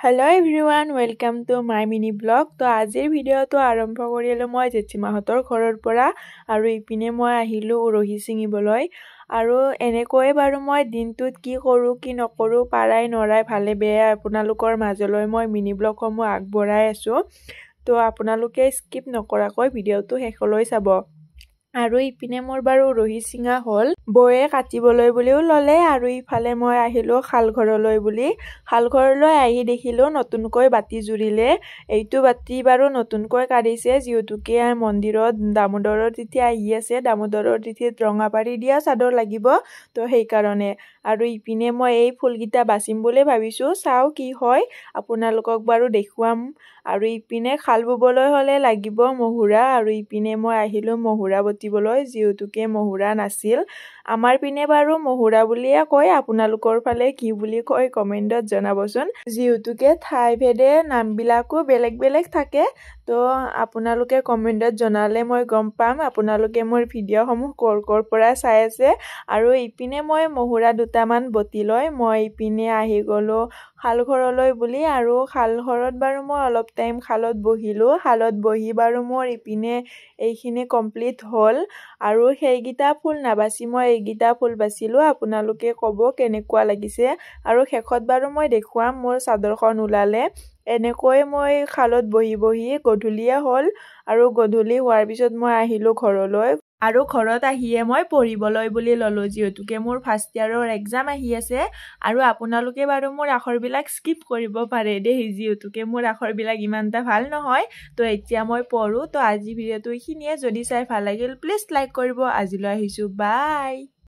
Hello everyone, welcome to my mini blog. তো আজিৰ ভিডিঅটো আৰম্ভ কৰিলো মই জেঠিমাহঁতৰ ঘৰৰ পৰা আৰু ইপিনে মই আহিলো উৰহি ছিঙিবলৈ আৰু এনেকৈ বাৰু মই দিনটোত কি কৰো কি নকৰো পাৰাই নৰাই ভালে বেয়া আপোনালোকৰ মাজলৈ মই মিনি ব্লগসমূহ আগবঢ়াই আছো। তো আপোনালোকে স্কিপ নকৰাকৈ ভিডিঅটো শেষলৈ চাব। আৰু ইপিনে মোৰ বাৰু উৰহি ছিঙা হ'ল বয়ে কাটিবলৈ বুলিও ললে আৰু ইফালে মই আহিলো খালঘৰলৈ বুলি খালঘৰলৈ আহি দেখিলো নতুনকৈ বাতি জুৰিলে এইটো বাতি বাৰু নতুনকৈ কাঢ়িছে যিহেতুকে মন্দিৰত দামোদৰৰ তিথি আহি আছে দামোদৰৰ তিথিত ৰঙাপাৰি দিয়া চাদৰ লাগিব তো সেই কাৰণে আৰু ইপিনে মই এই ফুলগিটা বাচিম বুলি ভাবিছো চাও কি হয় আপোনালোকক বাৰু দেখুৱাম আৰু ইপিনে খাল বুবলৈ হলে লাগিব মহুৰা আৰু ইপিনে মই আহিলো মহুৰা বতিবলৈ যিহেতুকে মহুৰা নাছিল আমাৰ পিনে বাৰু মহুৰা বুলিয়ে কয় আপোনালোকৰ ফালে কি বুলি কয় কমেন্টত জনাবচোন যিহেতুকে ঠাই ভেদে নামবিলাকো বেলেগ বেলেগ থাকে তো আপোনালোকে কমেন্টত জনালে মই গম পাম আপোনালোকে মোৰ ভিডিঅ'সমূহ কৰ পৰা চাই আছে আৰু ইপিনে মই মহুৰা দুটামান বতি লৈ মই ইপিনে আহি গলো খালঘৰলৈ বুলি আৰু খালঘৰত বাৰু মই অলপ টাইম খালত বহিলো খালত বহি বাৰু মোৰ ইপিনে এইখিনি কমপ্লিট হ'ল আৰু সেইগিটা ফুল নাবাচি মই এইগিটা ফুল বাচিলো আপোনালোকে কব কেনেকুৱা লাগিছে আৰু শেষত বাৰু মই দেখুৱাম মোৰ চাদৰখন ওলালে এনেকৈ মই খালত বহি বহি গধূলিয়ে হ'ল আৰু গধূলি হোৱাৰ পিছত মই আহিলো ঘৰলৈ আৰু ঘৰত আহিয়ে মই পঢ়িবলৈ বুলি ললো যিহেতুকে মোৰ ফাৰ্ষ্ট ইয়াৰৰ এক্সাম আহি আছে আৰু আপোনালোকে বাৰু মোৰ আখৰবিলাক স্কিপ কৰিব পাৰে দেই যিহেতুকে মোৰ আখৰবিলাক ইমানটা ভাল নহয় তো এতিয়া মই পঢ়ো তো আজি ভিডিঅ'টো এইখিনিয়ে যদি চাই ভাল লাগিল প্লিজ লাইক কৰিব আজিলৈ আহিছো বাই